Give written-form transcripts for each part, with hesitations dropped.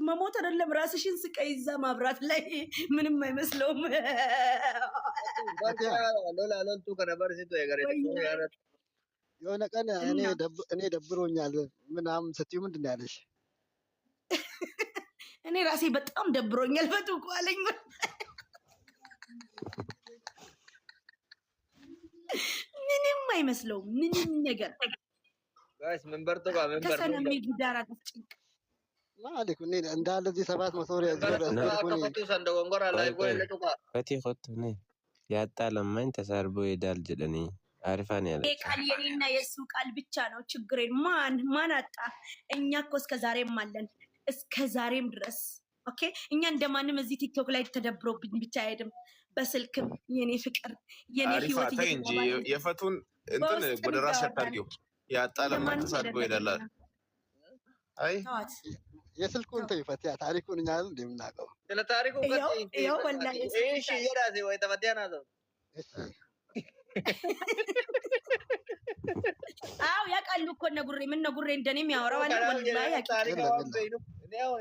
መሞት አይደለም ራስሽን ስቀይዛ ማብራት ላይ ምንም አይመስለውም። ሎላ ሎልቱ ከነበርሲቱ የገሬት ያረት የሆነ ቀን እኔ ደብሮኛል ምናምን ስትዩ ምንድን ነው ያለሽ? እኔ ራሴ በጣም ደብሮኛል በጥቁ አለኝ። ምንም አይመስለውም ምንም ነገር ጋይስ መንበርቶ ጋር መንበር ከሰነሚ ጊዳራ ተጭንቅ ማለክ እኔ እንዳለ እዚህ 700 ብር ከፈቱ ሰንደጎንጎራ ላይ ጎይ ለጡቃ ፈቲ ሆትነ ያጣ ለማኝ ተሳርቦ ይዳል ጀለኒ አሪፋን ያለ ቃል የኔና የሱ ቃል ብቻ ነው ችግሬን ማን አጣ? እኛ እኮ እስከዛሬም አለን እስከዛሬም ድረስ ኦኬ። እኛ እንደማንም እዚህ ቲክቶክ ላይ ተደብሮብኝ ብቻ አይደለም በስልክም የኔ ፍቅር የኔ ህይወት እንጂ የፈቱን እንትን ወደ ራስ ያታርጊው ያጣ ለማኝ ተሳርቦ ይዳል። አይ የስልኩን ተይፈት ያ ታሪኩን እኛ አይደል እንደምናውቀው ስለ ታሪኩ ይሄው ወላሂ እሺ የራሴ ወይ ተፈቲያና ነው። አው ያቃሉ እኮ ነጉሬ ምን ነጉሬ እንደኔም ያወራው አለ ወላሂ ያቃሉ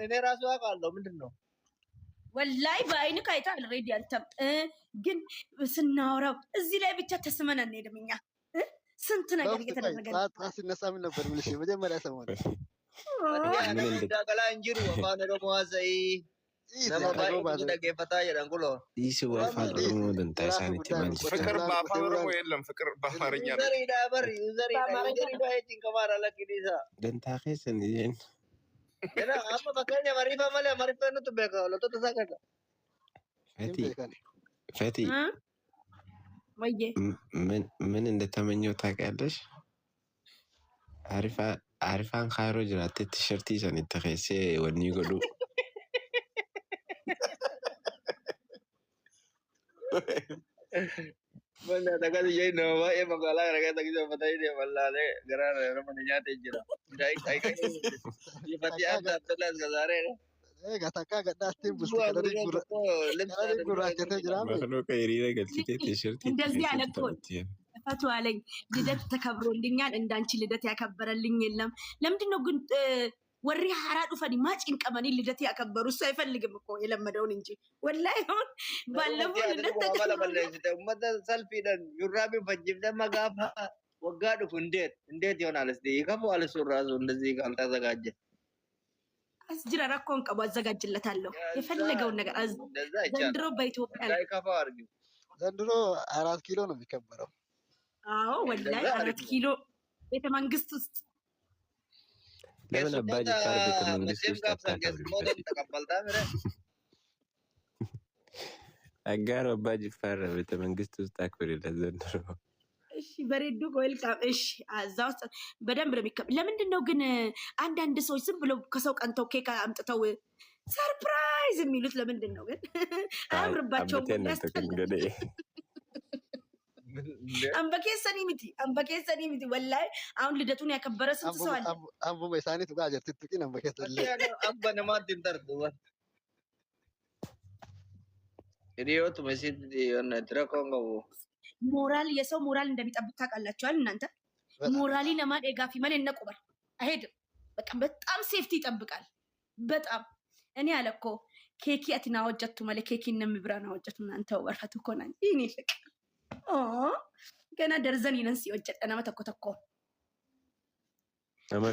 እኔ ራሱ አውቃለሁ ምንድነው ወላሂ በአይን ካይታ አልሬዲ አንተም ግን ስናወራው እዚህ ላይ ብቻ ተስመን አንሄድም። እኛ ስንት ነገር እየተደረገ ነው። ጣጣ ሲነሳ ምን ነበር ብለሽ መጀመሪያ ሰሞን ምን እንደዳቀላ እንጂሩ ማን ነው ማዘይ ነማባይ እንደገፈታ ያዳንኩሎ ይስ ወፋል ነው ደንታሳኒ ተመልሽ ፍቅር በአፋሮ የለም ፍቅር በአማርኛ ነው። ዘሪ ዳበር ዩዘሪ ዳይቲን ከማራ ለኪዲሳ ደንታኸስ እንዴን era amma bakanya marifa male marifa no to beka lo to sakata ፈቲ ወይዬ ምን እንደተመኘው ታውቂያለሽ? አሪፋን ካይሮ ጅራት ቲሸርት ይዘን ተከሰ ወኒ ጎዱ Mana tagal yey no ba e magala raga tagi jo patai de walla le gara ramane nyate jira dai kai kai ye patia da telas gazare ጋታካ ጋዳስቲ ቡስ ከለሪ ጉራ ከተ ጅራ ማኑ ከይሪ ለገልጭቴ ቲሸርት እንደዚህ አለኮ ፈቱ አለኝ። ልደት ተከብሮልኛል እንዳንቺ ልደት ያከበረልኝ የለም። ለምንድነው ግን ወሪ ሐራዱ ፈዲ ማጭን ቀመኒ ልደት ያከበሩ እሱ አይፈልግም እኮ የለመደውን እንጂ ወላሂ አሁን ባለፈው ልደት ተከበረ ኡመተ ሰልፊ ደን ዩራቢ ፈጅም ደማጋፋ ወጋዱ እንዴት ይሆናል? እስቲ ይከፉ አለሱ ራሱ እንደዚህ ካልተዘጋጀ አስጅራ ራኮን ቀባ አዘጋጅለታለሁ የፈለገውን ነገር ዘንድሮ በኢትዮጵያ ላይ ከፋ አርጊው ዘንድሮ 4 ኪሎ ነው የሚከበረው። አዎ ወላሂ 4 ኪሎ ቤተ መንግስት ውስጥ ለምን አባጅ ታር ቤተ መንግስት ውስጥ ተቀበልታ ምረ አጋር አባጅ ፈረ ቤተ መንግስት ውስጥ አክብር ለዘንድሮ እሺ በሬዱ ዌልካም እሺ አዛው በደንብ ነው የሚከብ። ለምንድነው ግን አንዳንድ ሰዎች ዝም ብለው ከሰው ቀንተው ኬክ አምጥተው ሰርፕራይዝ የሚሉት ለምንድነው ግን? አምርባቸው አንበኬሰኒ ሚቲ ወላሂ አሁን ልደቱን ያከበረ ስንት ሰው አለ? አምቦ በሳኒ ቱጋ ጀትጥቂ ነው በከተለ አባ ነማት እንተርዱ ኢዲዮት መስጂድ የሆነ ትረኮንጎ ሞራል የሰው ሞራል እንደሚጠብቅ ታውቃላችኋል እናንተ። ሞራሊ ለማን ኤጋፊ ማን እንቆባል አይሄድም። በቃ በጣም ሴፍቲ ይጠብቃል በጣም። እኔ አለኮ ኬኪ አትና ወጀቱ ማለት ኬኪ እንደምብራና ወጀቱ እናንተ ወርፈቱ ኮናን ይኔ ፍቅር ገና ደርዘን ይነስ ይወጀጠና መተኮተኮ አማ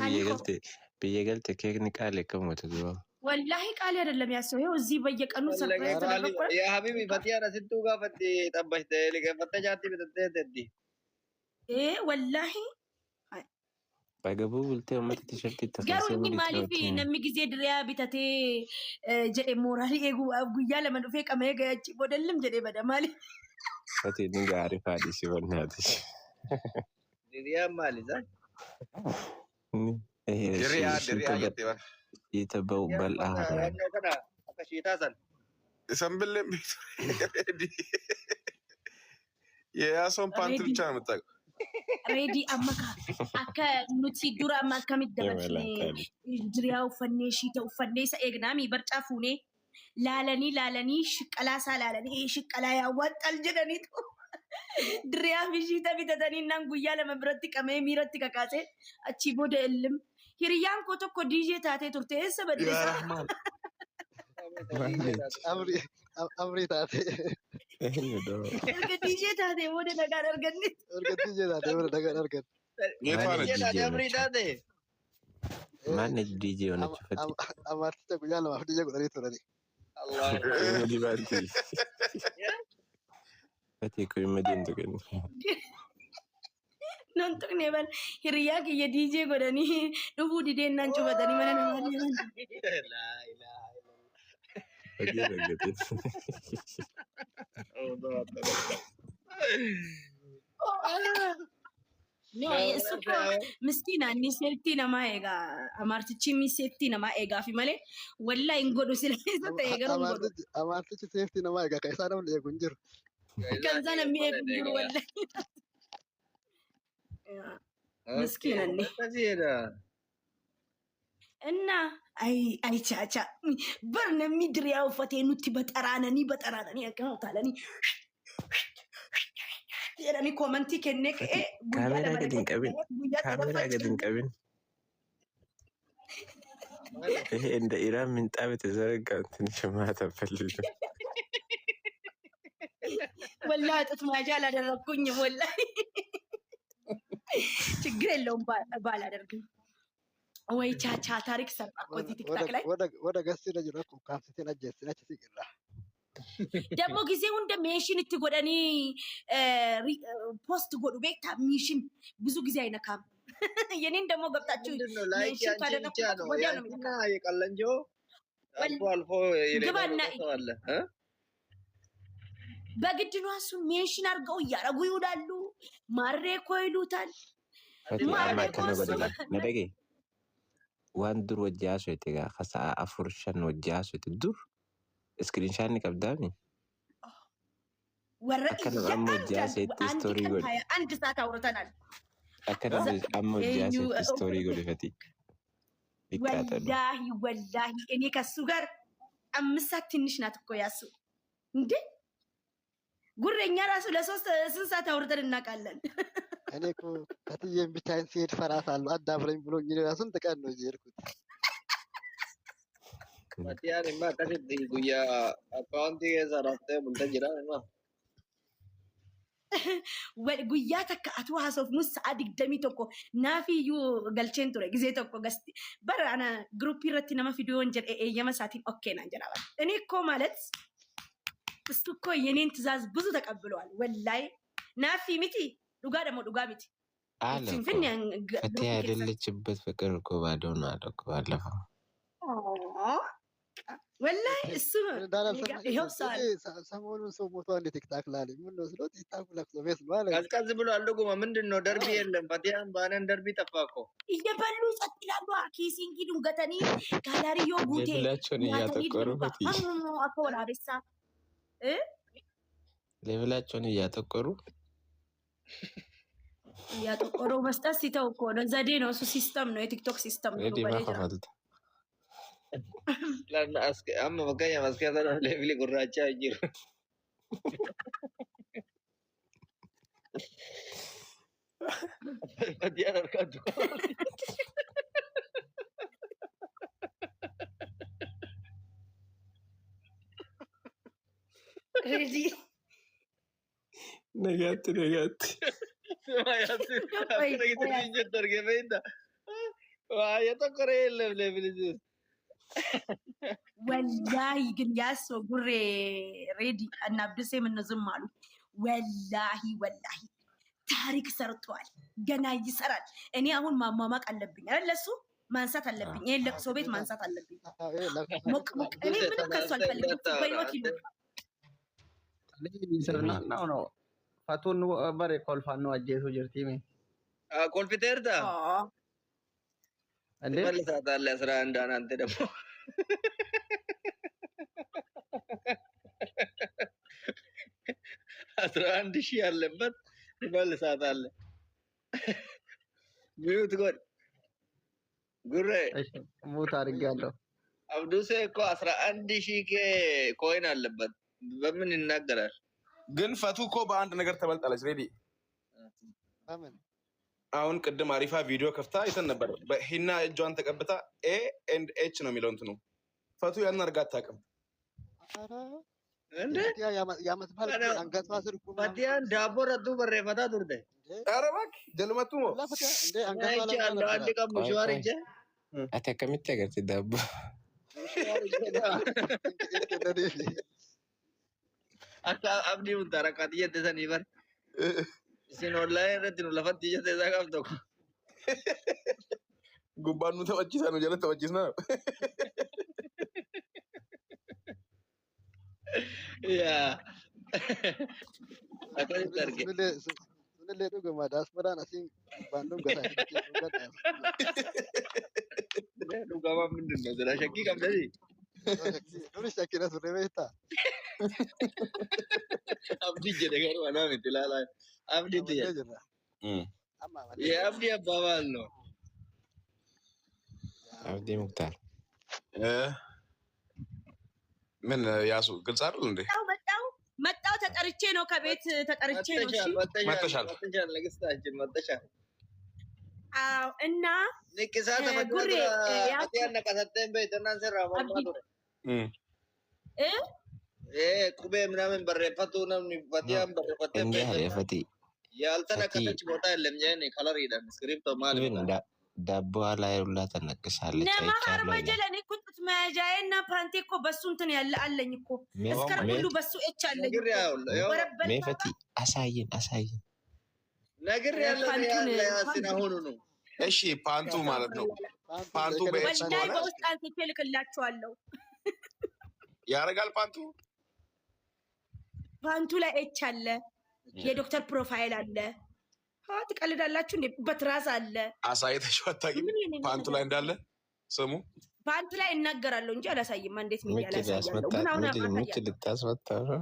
በየገልተ ኬክ ንቃለ ከሞተ ነው ወላሂ ቃል አይደለም ያሰው ይሄው እዚህ በየቀኑ ሰርፕራይዝ ተደረገ። ያ ሀቢቢ ፈቲያና ሲቱ ጋር ፈቲ ጠባሽተ ለገፈተጃቲ በተተዲ ወላሂ ባገቡ ውልተ ወመት ቲሸርት ገሩኝ ማሊፊ ነሚ ጊዜ ድሪያ ቢተቴ ጀዴ ሞራሊ ኤጉ አጉያ ለመንፈ ቀመ ገጭ ቦደልም ጀዴ በደማሊ ፈቲ ንጋ አሪፋ ዲሲ ወናትሽ ድሪያ ማሊዛ ድሪያ ይተባ ይተበው በልአ ከና አከሽታሰን ሰምብል የያሶን ፓንት ብቻ ነው የምታውቀው። ሬዲ አማካ አከ ኑቲ ዱራ አማካ ሚደበል ድሪያው ፈኔሽ ተው ፈኔሳ ኤግናሚ በርጫፉኔ ላለኒ ሽቀላሳ ላለኒ ሽቀላ ያዋጣል ጀደኒቱ ድሪያ ቢጂታ ቢተተኒናን ጉያ ለመብረት ቀመ ሚረት ከካሴ አቺ ቦደ እልም ሂሪያን ኮቶኮ ዲጄ ታቴ ቱርቴ ሰበደሳ Amri taate. Erga DJ taate booda nagaan arganne. Erga DJ taate booda nagaan argan. Mana DJ ona cufati. Amarticha guyyaa lamaaf DJ godhanii turani. Mudi banti. Ati ko imedin to ken. Non tuqne bal hiriyaa kiyya DJ godhanii dhufuu dideen naan cufatanii mana namaa deeman. Agi ragatin. No, suko miskiina inni seeftii namaa eegaa amartichi inni seeftii namaa eegaa fi malee wallaa hin godhu sila isa ta'e garuu hin godhu. Amartichi seeftii namaa eegaa kan isaa namni eegu hin jiru. Kan isaa namni eegu hin jiru wallaa. Miskiina inni. እና አይቻቻ በርነሚ ድሪያው ፈቴኑቲ በጠራነኒ አቀናውታለኒ የራኒ ኮመንቲ ከነከ ካሜራ ገድን ቀብን ይሄ እንደ ኢራን ምንጣፍ የተዘረጋ እንትን ሽማታ ፈልግ ወላ ጥት ማጃ አላደረኩኝ ወላ ችግር የለውም ባላደርግም ወይ ቻቻ ታሪክ ሰራ እኮ እዚህ ቲክታክ ላይ ወደ ገስ ለጅ ነው ካፍቴን አጀስናች ሲግራ ደግሞ ጊዜው እንደ ሜንሽን ትጎዳኒ ፖስት ጎዱ ቤታ ሚሽን ብዙ ጊዜ አይነካም የኔን ደግሞ ገብታችሁ ሜንሽን ታደረኩ ወዲያ ነው የሚነካ የቀለንጆ አልፎ ግባና በግድ ነው እሱ ሜንሽን አድርገው እያረጉ ይውላሉ ማሬ እኮ ይሉታል ማሬ እኮ ነደጌ waan dur wajjaa soete gaa kasaa 4-5 wajjaa soete dur iskiriinshaan ni qabdaami akkana amma wajjaa seetti istoorii godhe አንድ ሰዓት አውርተናል akkana amma wajjaa seetti istoorii godhe fati ወላሂ እኔ ከሱ ጋር 5 ሰዓት ትንሽ ናት እኮ ያሱ እንዴ ጉረኛ ራሱ ለ3 ሰዓት አውርተን እናውቃለን እኔ እኮ ከትዬም ብቻዬን ሲሄድ ፈራታለሁ አዳብረኝ ብሎኝ ነው ያሱን ተቀን ነው የሄድኩት ማቲያንማ ከዚህ ጉያ አካውንቲ የሰራተ ሙንተ ጅራ ነው ጉያ ተካቱ ሀሶፍ ሙስ አዲግ ደሚ ተኮ ናፊዩ ገልቼን ቱረ ጊዜ ተኮ ገስቲ በራና ግሩፕ ይረቲ ነማ ቪዲዮን ጀ የመሳቲን ኦኬ ና ጀራባ እኔ እኮ ማለት እሱ እኮ የኔን ትእዛዝ ብዙ ተቀብለዋል ወላይ ናፊ ሚቲ ዱጋ ደግሞ ዱጋ ሚቲ አለ ፈቴ ያደለችበት ፍቅር እኮ ባዶ ነው አለ እኮ ባለፈው ወላይ እሱ ይኸው ሰሞኑን ሰው ሞቶ አንድ ቲክታክ ላይ ምን ነው ስለው ቲክታክ ለክሶ ቤት ነው አለ ቀዝቀዝ ብሎ አልደጉማ ምንድነው ደርቢ የለም ፈቲያን ባነን ደርቢ ጠፋኮ እየበሉ ጸጥ ይላሉ ኪሲንጊ ዱንገተኒ ጋላሪዮ ጉቴ ሌብላቸውን እያጠቆሩ ፈቲ አኮላ ቤሳ ሌብላቸውን እያጠቆሩ መስጠት ሲተው እኮ ነው ዘዴ ነው እሱ ሲስተም ነው የቲክቶክ ሲስተም ነው በሌላ Lana aske amma makanya maske sana level gurracha jiru. Dia harkat. Crazy. Negati. Semayati. Aku lagi terjun tergemenda. Wah, ya tak keren level itu. ወላሂ ግን ያሶ ጉሬ ሬዲ እና አብደሴ ምን ዝም አሉ ወላሂ ታሪክ ሰርቷል ገና ይሰራል እኔ አሁን ማማማቅ አለብኝ አይደል ለሱ ማንሳት አለብኝ ይሄን ለቅሶ ቤት ማንሳት አለብኝ ሞቅ እኔ ምንም ከሱ አልፈልግም በህይወት ይኖር ሰርና ነው ፋቱን በሬ ኮልፋን ነው አጀሱ ጀርቲሚ ኮልፊቴርዳ እንዴ መልሳታለ 11 አንተ ደግሞ 11,000 ያለበት መልሳታለ ሚዩት ጎድ ጉሬ ሙት አድርጋለሁ አብዱሴ እኮ 11,000 ኮይን አለበት በምን ይናገራል ግን ፈቱ እኮ በአንድ ነገር ተበልጣለች ሬዲ አሜን አሁን ቅድም አሪፋ ቪዲዮ ከፍታ አይተን ነበር በሂና እጇን ተቀብታ ኤ ኤንድ ኤች ነው የሚለው እንትኑ ፈቱ ያን አርጋ አታውቅም እንዴ የዓመት በዓል አረ አንገቷ ስር እኮ ምናምን ፈቲያን ዳቦ ረቱ በሬፈታ ቱርቴ ኧረ እባክህ ጀልመቱ ሞ ሁላ ፈቲያ እንደ አንገቷ ናይቼ ለብሳ አንድ አንድ ነበራት። ቀን ሙሽዋር ሂጄ Ati akkamitti agarti daabboo? ሙሽዋር ሂጄ akka abdii hundaara akkaatii jette sanii bar isin ollaayii irratti nu lafatti jette isaa qabu tokko gubbaan nu taphachiisa nu jala taphachiisna. yaa akkasitti arge sunillee dhuguma daasbaraan asiin gubbaan dhugata dhugama ምንድን ነው ስለ ሸኪ ቀብደዚ nunis shakkina turre beektaa abdii jedhe garuu anaa miti ilaalaa abdiitti jedhe jirra amma የአብዲ አባባል ነው Abdii Muktaar. ምን ያሱ ግልጽ አይደል እንዴ? መጣው ተጠርቼ ነው ከቤት ተጠርቼ ነው። እሺ መጥተሻል ንግስታችን መጥተሻል አዎ እና ንቅሳ ጉሬ ተፈጥሯን ነቀሰተን በእናንተ ሰራ ማማዶ ቁቤ ምናምን በሬፈቱ ነው ፈቲያን በሬፈተ Inni haleeffati. ያልተነቀሰች ቦታ የለም ያን ከለር ይላል ስክሪፕቶ ማለት Even daabboo alaa yeroo tannaqisaale ነማ ሀርማ ጀለኔ ቁጥት መያዣዬና ፓንቲ እኮ በሱ እንትን ያለ አለኝ እኮ እስከር ሁሉ በሱ እች አለኝ ነግር ያው meefati asaayin. ነግር ያለ ያሲና ሆኑ ነው እሺ ፓንቱ ማለት ነው። ፓንቱ በኤክስ ወላሂ ከሆነ በውስጥ አንስቼ ልክላችኋለሁ። ያደርጋል ፓንቱ ፓንቱ ላይ እች አለ፣ የዶክተር ፕሮፋይል አለ። ትቀልዳላችሁ እንዴ? በትራስ አለ። አሳይተሽው አታውቂም? ፓንቱ ላይ እንዳለ ስሙ ፓንቱ ላይ እናገራለሁ እንጂ አላሳይም። እንዴት ምን Miki ያላሳያለሁ? ግን አሁን miki ልታስመታ ነው።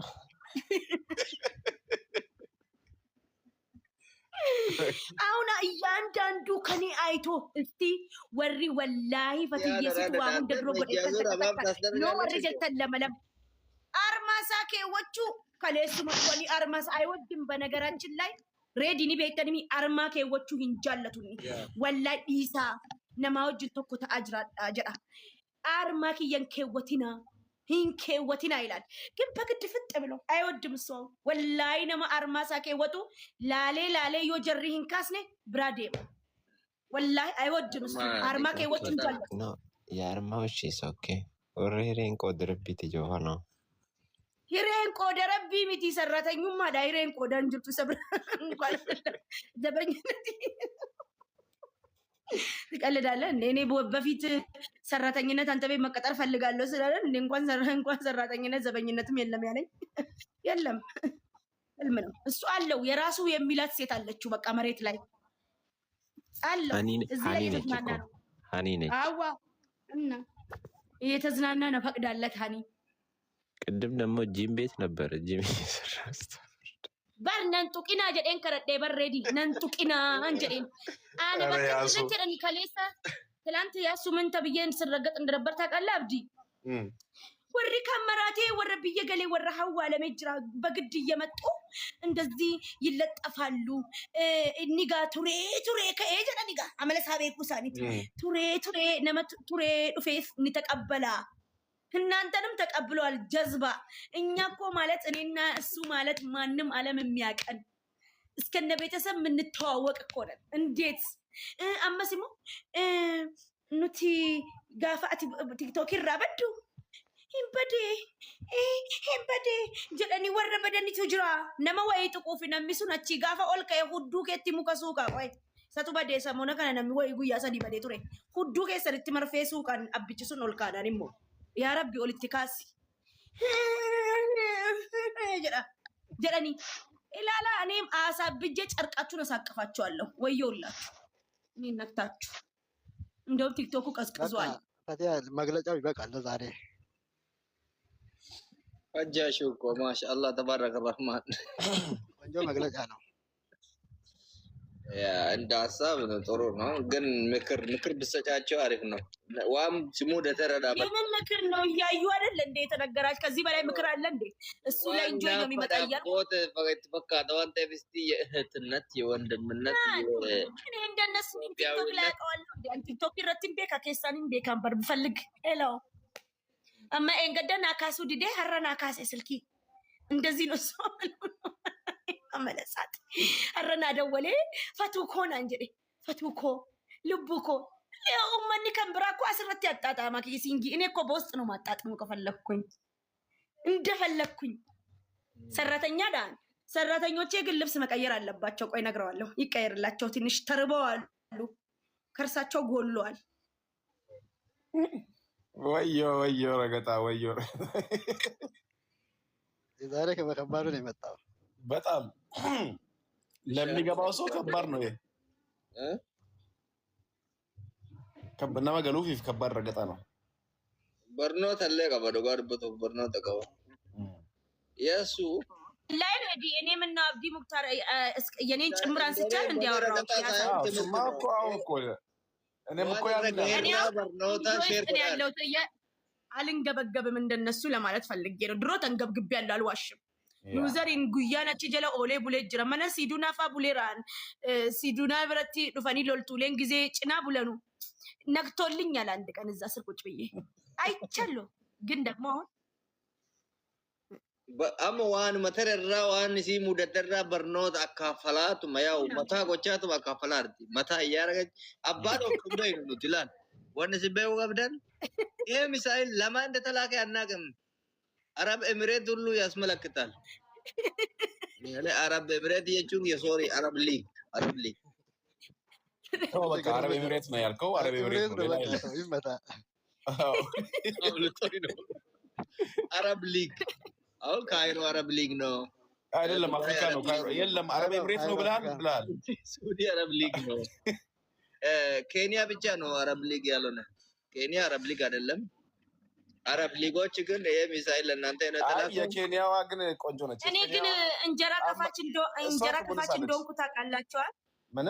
አሁን እያንዳንዱ ከኔ አይቶ እስቲ ወሪ ወላሂ ፈትዬ ሲቱ አሁን ደግሞ ነው ወሪ ጀልተን ለመለም አርማሳ ከወቹ ከሌሱ መጥወኒ አርማሳ አይወድም። በነገራችን ላይ ሬዲኒ ቤተንሚ አርማ ከወቹ ሂንጃለቱኒ ወላሂ ኢሳ ነማውጅ ተኮ ተአጅራ ጀዳ አርማ ከየን ከወቲና ሂንኬወቲና ይላል። ግን በግድ ፍጥ ብሎ አይወድም ሰው ወላይ ነማ አርማሳ ከወጡ ላሌ ዮ ጀሪ ሂንካስኔ ብራዴም ወላይ አይወድም ሰው አርማ ከወጡ እንጃል No, የአርማዎች ኦኬ ኦሬሬን ቆድርቢት ጆሆኖ ሂሬን ቆደረቢ ሚቲ ሰራተኙማ ዳይሬን ቆዳን ጅርቱ ሰብራ እንኳን ዘበኝነት ትቀልዳለህ እንዴ? እኔ በፊት ሰራተኝነት አንተ ቤት መቀጠር ፈልጋለሁ ስላለን እንዴ እንኳን ሰራተኝነት ዘበኝነትም የለም ያለኝ የለም። ህልም ነው እሱ አለው። የራሱ የሚላት ሴት አለችው። በቃ መሬት ላይ አለው። እዚህ ላይ እየተዝናና ነው። ሃኒ ነች። አዋ እና እየተዝናና ነው። ፈቅዳለት ሃኒ። ቅድም ደግሞ ጂም ቤት ነበር ጂም እየሰራ bar nan tuqina jedhen karadhe barreedi nan tuqina jedhen ana bakka jedhani kaleessa ትላንት ያሱ ምን ተብዬን ስረገጥ እንደነበር ታውቃለህ አብዲ? ወሪ ካመራቴ ወረ ብዬ ገሌ ወረ ሀዋ ለመጅራ በግድ እየመጡ እንደዚህ ይለጠፋሉ። እኒጋ ቱሬ ከኤጀኒጋ አመለሳቤ ኩሳኒ ቱሬ ነመ ቱሬ ዱፌስ እንተቀበላ እናንተንም ተቀብሏል ጀዝባ። እኛ እኮ ማለት እኔና እሱ ማለት ማንም ዓለም የሚያቀን እስከነ ቤተሰብ የምንተዋወቅ እኮ ነን። እንዴት አመሲሞ ኑቲ ጋፋት ቲክቶክ ይራበዱ ሂምበዴ ጀደኒ ወረ በደኒቱ ጅራ ነመ ወይ ጥቁፍ ነሚሱ ነቺ ጋፋ ኦልከ ሁዱ ከቲ ሙከሱ ቃይ ሰቱ በዴ ሰሞነ ከነ ነሚ ወይ ጉያ ሰዲ በዴ ቱሬ ሁዱ ከሰርቲ መርፌሱ ቃን አብችሱን ኦልካዳን ሞ ያ ረቢ ኦልቲካሲ ጀደኒ ኢላላ እኔም አሳብጄ ጨርቃችሁን አሳቅፋችኋለሁ። ወየውላችሁ እኔ ነክታችሁ እንደው ቲክቶኩ ቀዝቅዟል። ፈቲያ መግለጫው ይበቃል ለዛሬ። ፈጃሹ እኮ ማሻአላህ ተባረከ ረህማን ቆንጆ መግለጫ ነው። ያ እንደ ሀሳብ ነው፣ ጥሩ ነው። ግን ምክር ብሰጫቸው አሪፍ ነው። ዋም ስሙ ደተረዳ የምን ምክር ነው? እያዩ አይደል እንዴ የተነገራች? ከዚህ በላይ ምክር አለ እንዴ? እሱ ላይ እንጆይ ነው የሚመጣያል። ፈቃደ ዋንተ ፍስቲ የእህትነት የወንድምነት እኔ እንደነሱ ቲክቶክ ላይ አውቀዋለሁ እንዴ? ቲክቶክ ይረትም ቤካ ከሳኒም ቤካን በር ብፈልግ ሄሎ أما إنقدر ناكاسو دي هرّا ناكاس سلكي እንደዚህ ነው ሰው አመለሳት አረና ደወለ ፈቱኮ ናንጀ ፈቱኮ ልቡኮ ለኡማኒ ከንብራኮ አስረት ያጣጣማ ከሲንጊ እኔ እኮ በውስጥ ነው ማጣጥሙ ከፈለኩኝ እንደፈለኩኝ ሰራተኛ ዳን ሰራተኞቼ ግን ልብስ መቀየር አለባቸው ቆይ ነግረዋለሁ ይቀየርላቸው ትንሽ ተርበዋል ከርሳቸው ጎሏል ወዮ ረገጣ ወዮ ዛሬ ከመከባዱ ነው የመጣው በጣም ለሚገባው ሰው ከባድ ነው ይሄ ከበናማ ገሉፍ ከባድ ረገጣ ነው በርኖት አለ ከበዶ ጋር በቶ በርኖት ተቀባ የሱ ላይ ነው እኔ ምን አብዲ ሙክታር የኔን ጭምር አንስቻል እንዲያወራው ያሳው ማኮ አውቆ እኔም እኮ በርኖታ ሼር ያለው አልንገበገብም እንደነሱ ለማለት ፈልጌ ነው ድሮ ተንገብግብ ያለው አልዋሽም ዩዘሪን ጉያናች ጀለ ኦሌ ቡሌ ጅራ ማና ሲዱና ፋ ቡሌራን ሲዱና ብረቲ ዱፈኒ ሎልቱሌን ጊዜ ጭና ቡለኑ ነክቶልኛል አንድ ቀን እዛ ስር ቁጭ ብዬ አይቻለሁ ግን ደግሞ አሞ ዋን መተረራ ዋን ሲ ሙደደራ በርኖት አካፈላቱ ማያው መታ ጎቻቱ አካፈላርቲ መታ ያረገ አባዶ ኩምበይ ነው ትላል ወን ሲበዩ ገብደን ይሄ ሚሳኤል ለማን እንደተላከ አናውቅም አረብ ኤሚሬት ሁሉ ያስመለክታል ያለ አረብ ኤሚሬት የቹን የሶሪ አረብ ሊግ በቃ አረብ ኤሚሬት ነው ያልከው አረብ ኤሚሬት ነው ይመጣ አረብ ሊግ አው ካይሮ አረብ ሊግ ነው አይደለም አፍሪካ ነው የለም አረብ ኤሚሬት ነው ብላል ሳውዲ አረብ ሊግ ነው ኬንያ ብቻ ነው አረብ ሊግ ያለነ ኬንያ አረብ ሊግ አይደለም አረብ ሊጎች ግን ይሄ ሚሳኤል ለእናንተ ነው የኬንያዋ ግን ቆንጆ ነች እኔ ግን እንጀራ ከፋች እንደሆንኩ ታውቃላችኋል ምን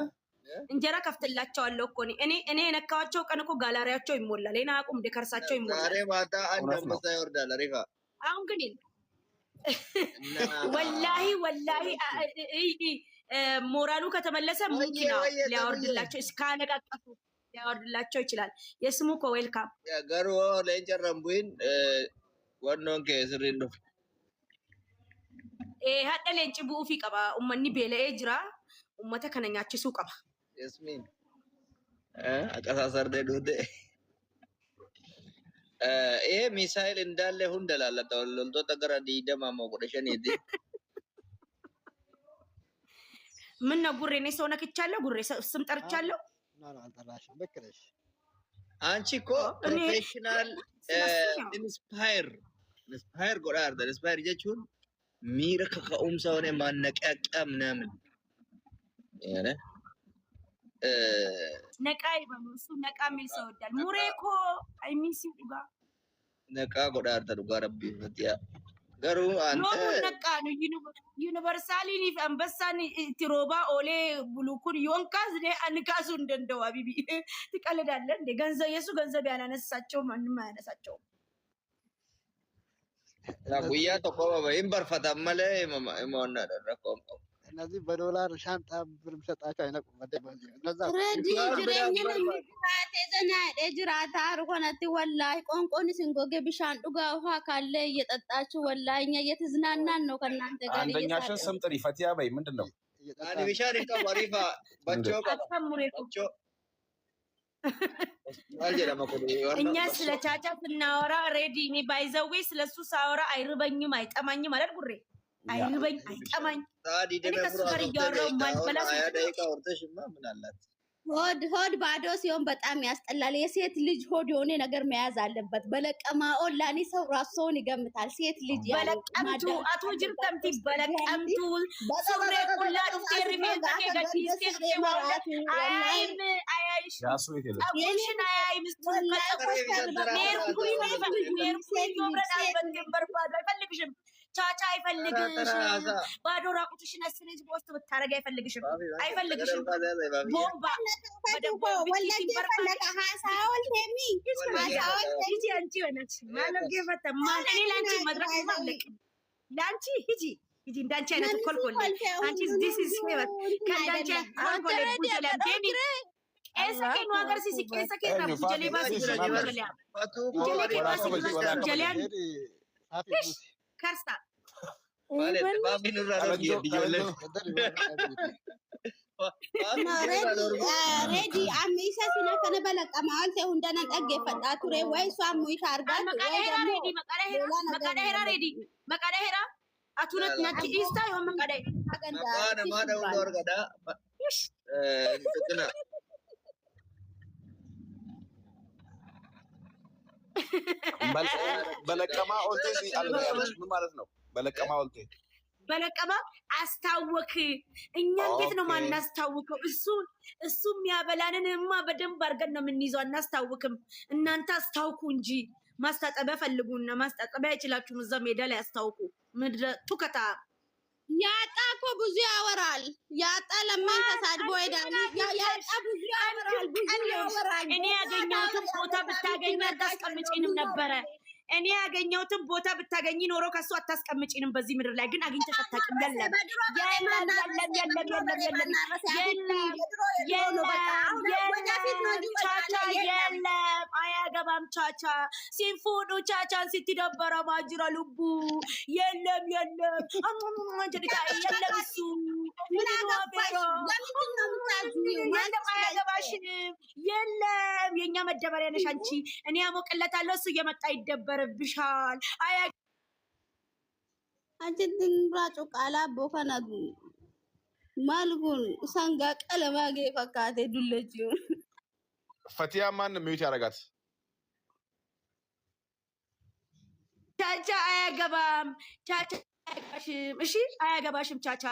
እንጀራ ከፍትላቸዋለሁ እኮ እኔ የነካዋቸው ቀን እኮ ጋላሪያቸው ይሞላል እኔ አቁም ደከርሳቸው ይሞላል ዛሬ ማታ አንድ አንበሳ ይወርዳል አሪፋ አሁን ግን ወላሂ ሞራሉ ከተመለሰ ሙኪና ሊያወርድላቸው እስካነቃቀፉ ሊያወርድላቸው ይችላል የስሙ እኮ ዌልካም ገሩ ለንጨረምቡን ወኖን ከስሪን ነው ሀደ ለንጭ ቡኡፊ ቀባ ኡመኒ ቤለኤ ጅራ ኡመተ ከነኛችሱ ቀባ የስሚን አቀሳሰር ደዱደ ይሄ ሚሳኤል እንዳለ ሁንደላለታው ለልቶ ተገራ ዲደማ መቆደሸን ይዲ ምን ነው ጉሬ እኔ ሰው ነክቻለሁ ጉሬ ስም ጠርቻለሁ አልጠራሽም በክረሽ አንቺ እኮ ፕሮፌሽናል ኢንስፓየር ጎዳር ኢንስፓየር ጀቹን ሚራ ከኡም ሰውኔ ማነቃቂያ ምናምን ያለ ነቃይ በሙሱ ነቃ ሚል ሰው ወዳል ሙሬኮ አይ ሚስ ዱጋ ነቃ ጎዳር ተዱጋ ረቢ ፈቲያ ገሩ አንተ ነቃ ነው ዩኒቨርሳሊ ኒፍ አንበሳን ትሮባ ኦሌ ብሉኩን ዮንካዝ ደ አንካሱ እንደንደው አቢቢ ትቀልዳለ እንደ ገንዘብ የሱ ገንዘብ ያናነሳቸው ማንንም አያነሳቸው ጉያ ተቆባ በኢምበርፈታ ማለ ማውና ደረቆም እነዚህ በዶላር ሻንጣ ብር ሰጣቸው አይነቁም እነዛ ረዲ ጅሬኝ ነው ተዘና እጅራታ አርጎናት ወላይ ቆንቆን ሲንጎገ ቢሻን ዱጋ ውሃ ካለ እየጠጣችሁ ወላይኛ እየተዝናናን ነው ከናንተ ጋር አንደኛሽን ስም ጥሪ ፈቲያ በይ ምንድነው አኒ ቢሻን እንካ ወሪፋ ባቾ ባቾ እኛ ስለ ቻቻ ስናወራ ሬዲ ሚ ባይዘዌ ስለሱ ሳወራ አይርበኝም አይጠማኝም ማለት ጉሬ አይርበኝ አይጠማኝ እኔ ከሱ ጋር እያወራሁ ማልበላስ ምን አላት ሆድ ባዶ ሲሆን በጣም ያስጠላል። የሴት ልጅ ሆድ የሆነ ነገር መያዝ አለበት። በለቀማ ኦላኒ ሰው ራስዎን ይገምታል። ሴት ልጅ በለቀምቱ አቶ ጅርተምቲ በለቀምቱ ሱሬ ኩላ ዱፍቴር ሜንታ ከገዲስቴ ወራላት አይም አይሽ አቡሽን አይም ሜርኩሪ ይወብረዳል በንገን በርባዳ አይፈልግሽም ቻቻ አይፈልግሽም ባዶ ራቁትሽን አስነጅ በውስጥ ብታረጋ አይፈልግሽም ቦምባ ወለጂ ፈለቀ ሀሳውል ቴሚ ሀሳውል ሂጂ አንቺ ሆነች ማለት ገፈተ ማን እኔ ላንቺ መድረክ ማለቅ ላንቺ ሂጂ እንዳንቺ አይነት ኮልኮል አንቺ this is favorite ከዳንቺ ኮልኮል ቡጀላ ቤቢ Esa ke nu agar sisi kesa ke rabu jale ba si jale. Jale ke ba si jale. Karsa. Vale, te va a venir raro Kalanjo, di jole. ready amisa sina kana bala kamal te hundana dagge fada ture way so amu ikarga Makada hera ready. Makada hera. Atunat naki ista yo makada. Mana mana undor kada. Kena. በለቀማ ኦልቴ ያለች ምን ማለት ነው? በለቀማ ኦልቴ በለቀማ አስታወክ። እኛ እንዴት ነው ማናስታውከው? እሱ የሚያበላንንማ በደንብ አድርገን ነው የምንይዘው። አናስታውክም። እናንተ አስታውኩ እንጂ ማስታጠቢያ ፈልጉና ማስታጠቢያ አይችላችሁም። እዛ ሜዳ ላይ አስታውኩ። ምድረ ቱከታ ያጣ እኮ ብዙ ያወራል። ያጣ ለማን ተሳድቦ ሄዳል። ያጣ ብዙ ያወራል። እኔ ያገኘሁትን ቦታ ብታገኝ አታስቀምጪንም ነበረ። እኔ ያገኘሁትን ቦታ ብታገኝ ኖሮ ከሱ አታስቀምጪንም በዚህ ምድር ላይ ግን አግኝተሽ አታውቂም። የለም አያገባም። ቻቻ ሲንፉዱ ቻቻን ስትደበረ ማጅራ ልቡ የለም እሱ አያገባሽንም። የለም የእኛ መደበሪያ ነሽ አንቺ። እኔ ያሞቅለታለሁ እሱ እየመጣ ይደበርብሻል። አንቺን ራጩ ቃላ ቦከና ማልጉን ሰንጋ ቀለማጌ ፈካቴ ዱለጂው ፈቲያ ማን ሚዩት ያረጋት? ቻቻ አያገባም። ቻቻ አያገባሽም። እሺ አያገባሽም። ቻቻ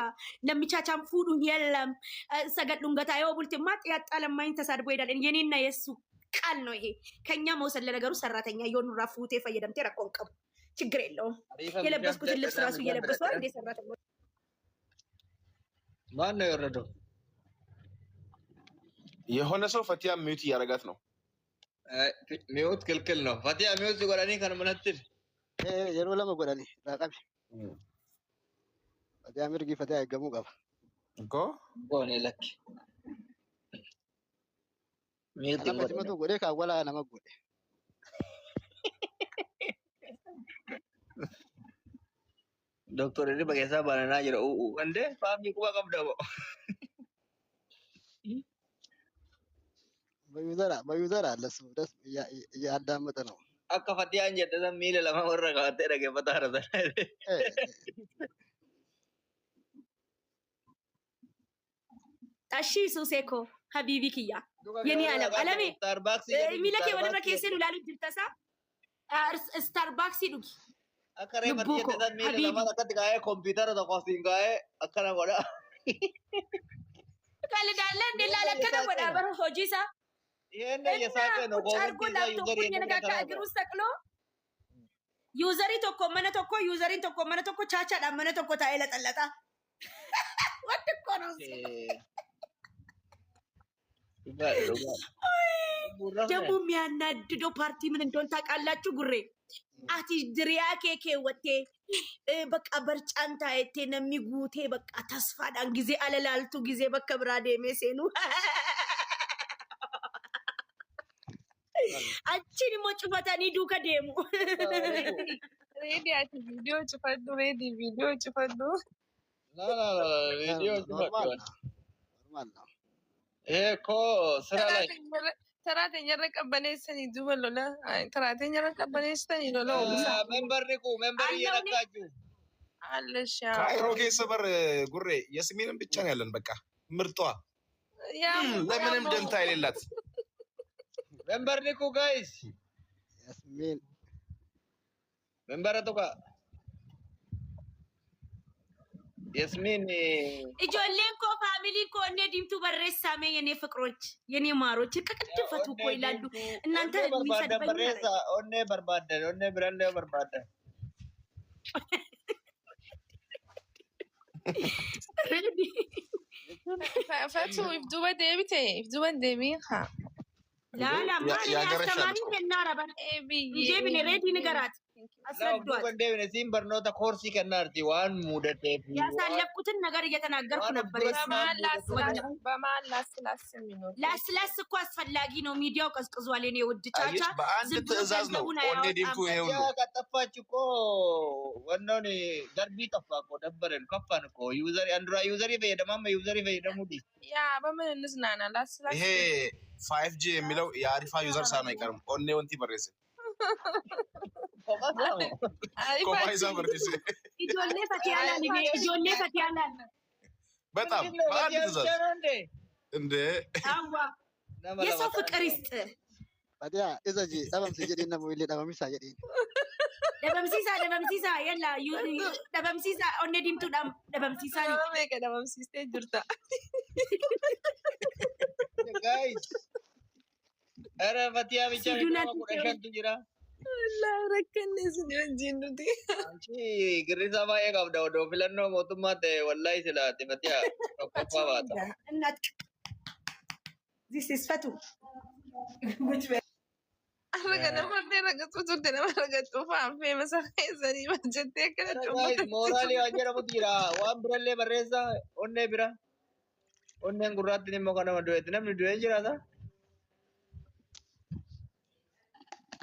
ለሚቻቻም ፉዱ የለም ሰገዱን ገታ ይው ቡልቲማ ጥያጣ ለማኝ ተሳድቦ ይሄዳል። የኔና የሱ ቃል ነው ይሄ። ከኛ መውሰድ ለነገሩ ሰራተኛ የሆኑ ራፉቴ ፈየደምቴ ረቆንቀም ችግር የለውም። የለበስኩትን ልብስ ራሱ እየለበሰዋል እንደ ሰራተኛ ማን ነው የወረደው? የሆነ ሰው ፈቲያ ሚዩት እያረጋት ነው። ሚዩት ክልክል ነው። ፈቲያ ሚዩት ጎዳኒ ከነመነትል የሮ ለመጎዳኒ ታቃቢ ፈቲያ ምርጊ ፈቲያ አይገሙ ቀባ እኮ ጎኔ ለክ ሚዩት መቶ ጎዴ ካወላ ነመጎዴ ዶክተር ini በጌሳ ባናና ጅሮ እንደ ፋሚ ቁባ ቀብደው በዩዘር አለ እሱ ደስ እያዳመጠ ነው። akka fatiyaan jedhe miila lama warra qabattee dhaggeeffataa haratan. Tashi Suseko Habibi Kiyya yeni alami miila kee walirra keessee nu ilaaluuf jirtasa Starbucks dhugi. Akka reefatti jedhe miila lama akkatti kaa'ee kompiitara tokko asiin kaa'ee akkana godha. Kalidaalee inni ilaala akkana godha bara hojii isaa. Yuuzarii tokko mana tokko yuuzariin tokko mana tokko chaachaadhaan mana tokko taa'ee laxallaxa. Wanti konuusi. ደግሞ የሚያናድደው ፓርቲ ምን እንደሆነ ታውቃላችሁ? ጉሬ አቲ ድሪያ ኬኬ ወቴ በቃ በርጫንታ አይቴ ነሚጉቴ በቃ ተስፋዳን ጊዜ አለላልቱ ጊዜ በከብራ ደሜሴኑ አቺን ሞጭፈታኒ ዱከ ደሙ ሬዲ አቲ ቪዲዮ ጭፈዱ ሬዲ ቪዲዮ ጭፈዱ ላ ቪዲዮ ጭፈዱ ኖርማል ነው። እኮ ስራ ላይ ተራተኛ ረቀበኔሰኒ ዱበሎላ ተራተኛ ረቀበኔሰኒ ሎሎ ሜምበር ንቁ ሜምበር እየነካችሁ አለሻ ካይሮ ከሰበር ጉሬ የስሜንን ብቻ ነው ያለን። በቃ ምርጧ ለምንም ደንታ የሌላት ሜምበር ንቁ ጋይስ ያስሚን ሜምበር አቶካ ያስሚን ኢጆሌን ኮ ፋሚሊ ኮ እኔ ዲምቱ በሬሳሜ የኔ ፍቅሮች የኔ ማሮች ቅቅድም ፈቱ እኮ ይላሉ። እናንተ የሚሰድበኝ በሬሳ ኦኔ በርባደ ኦኔ ብራንዴ በርባደ ፈቱ ይፍዱበ ደሚ ሀ ላላ ማን ያስተማሪ እናረባ ጄቢኔ ሬዲ ንገራት አስረዷት። ሲም በርኖታ ኮርሲ ከናርቲ ዋን ሙደቴ ያሳለፍኩትን ነገር እየተናገርኩ ነበር። በመሀል ላስላስ የሚኖር ላስላስ እኮ አስፈላጊ ነው። ሚዲያው ቀዝቅዟል። የኔ ውድ ቻቻ በአንድ ትዕዛዝ ነው ኦኔ ዲምቱ ይሄው ነው ቀጠፋች እኮ ወናውን ደርቢ ጠፋ እኮ ደበረን ከፋን እኮ ዩዘር አንድራ ዩዘር ይፈየደማማ ዩዘር ይፈየደሙዲ ያ በምን እንዝናና? ላስላስ ይሄ 5G የሚለው የአሪፋ ዩዘር ሳይሆን አይቀርም። ኦኔ ወንቲ በሬስ ኮማይዛ በሬስ ኢጆሌ ፈቲያላ በጣም በአንድ ትዕዛዝ እንደ አዋ የሰው ፍቅር ይስጥ። ታዲያ እዛጂ ጠበምሲ ጀዲና ሞይሌ ጠበምሳ ጀዲ ደበምሲሳ የላ ደበምሲሳ ኦኔ ዲምቱ ደበምሲሳ ደበምሲስቴ ጅርታ ጋይስ ኧረ ፈቲያ ብቻ ነው ቁረሻንቱ ጅራ ረከነ ስንወጂኑቲ አንቺ ግሪሳ ባዬ ቀብዳ ወደ ፊለኖ ሞቱማት ወላሂ ስላት ፈቲያ ተቆፋ ባታ እናት ዚስ ኢዝ ፈቱ arraga namoonni ragatu turte nama ragatu faanfee masaa zani jettee akkana gaayis mooraalii waan jedhamu jira waan birallee barreessa onnee bira onneen gurraattiin immoo kan nama du'eetti namni du'ee jiraata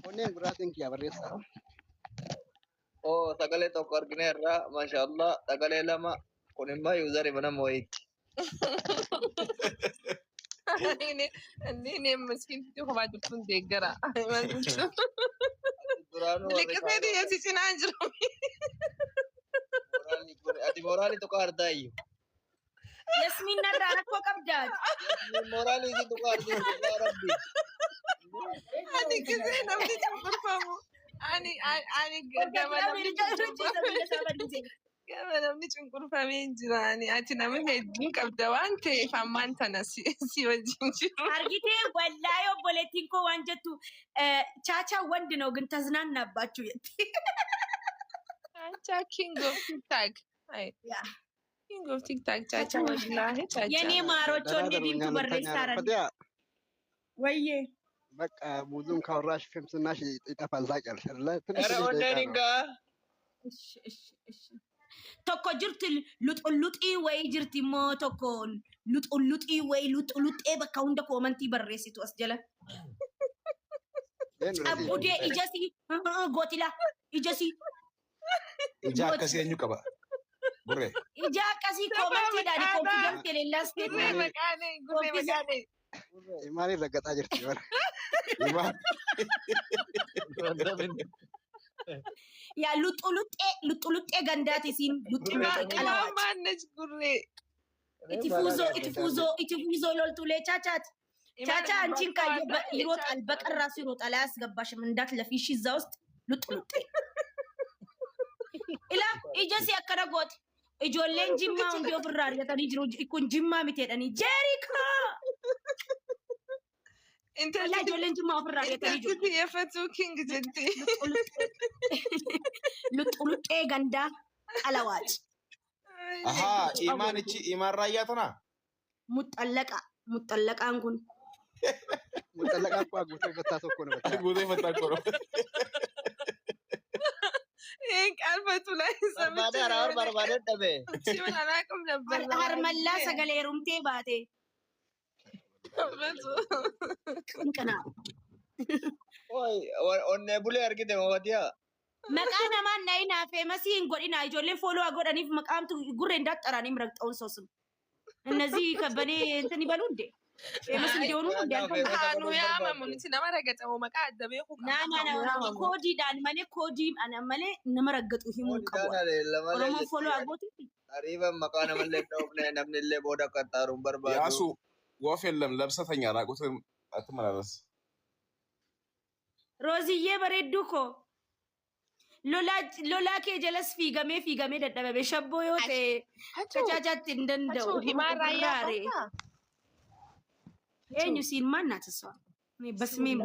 onneen gurraattiin kiyya barreessa oo sagalee tokko argineerra maashaallah sagalee lama kun immoo yuuzari mana mooyitti Ini miskin tu kau baju pun tegara. Leketnya dia si Cina anjir. Morali tu kau artai. Yasmin nara anak kau kabjat. Morali itu kau artai. Ani kisah nampi campur kamu. Ani gama namni cunqur fameen jiraani ati nama hedduun qabda waan ta'eef ammaan tana si wajjin jiru. Argitee wallahi obboleettiin koo waan jettu chaachaa wandi ነው ግን ተዝናናባችሁ የት Chacha king of TikTok. King of TikTok chacha wallahi chacha. የኔ ማሮች ወንድ ዲምቱ በሬሳራን ወይዬ በቃ ብዙም ካወራሽ ፍምስናሽ ይጠፋል ታውቂያለሽ አይደለ? ኧረ ወንደኒንጋ እሺ tokko jirti luxulluxii way jirti immoo tokko luxulluxii way luxulluxee bakka hunda koomantii barreessitu as jala. Cabudee ijasi gootila ijasi. Ija akkasii eenyu qaba? Gurre. Ija akkasii koomantiidhaan koonfidamte leellaas Gurre maqaane. Maaliif raggaxaa jirti bara? yaa luxuluxee gandaati siin luxuluxee qalawaati. Maannes gurre. Iti fuuzoo loltuulee chaachaati. Chacha አንቺን ይሮጣል በቀን ራሱ ይሮጣል አያስገባሽም እንዳትለፊሽ እዛ ውስጥ luxuluxee. Ila ija si akkana gooti. Ijoolleen jimmaa hundi ofirraa argatanii jiru. Kun jimmaa miti jedhanii Jeerikaa. Ijoolleen jimmaa ofirraa argatanii jiru. Xiyyeeffatu king jetti. Luxuluxee gandaa qalawaati. Ahaa imaanichi imaan raayyaa tana? Muxallaqaan kun. Muxallaqaan kun guutee fattaa tokko nama. Guutee fattaa tokko nama. Qalbatu ላይ barbaade araar barbaade dhabe. Siman alaqam nabbar. Harmallaa sagalee rumtee baate. Kana. Oi onne bulee argite mawatiya. Maqaa namaan nayi naafee masii hin godhina ijoollee fooloo godhaniif maqaamtu gurre እንዳጠራኔም ረግጠውን ሶስም እነዚህ ከበኔ እንትን ይበሉ እንዴ ፌመስ እንዲሆኑ Anu ya mamun si nama ragatamu maka addabe ku. Na koodiidhaan malee koodii ana malee nama raggatu himuu qabu. Oromoo fooloo agooti. Ariifa maqaa namallee dhofne namni illee booda qaxxaaruun barbaadu. Yaasu woof የለም ለብሰተኛ ራቁትን አትመላለስ። Roziyyee bareedduu koo. Lolaa kee jalas fiigamee dadhabame shabboo yoo ta'e chachachaatti hin danda'u. Himaan raayyaa. Eenyu siin maannaa tasoo? Basmeen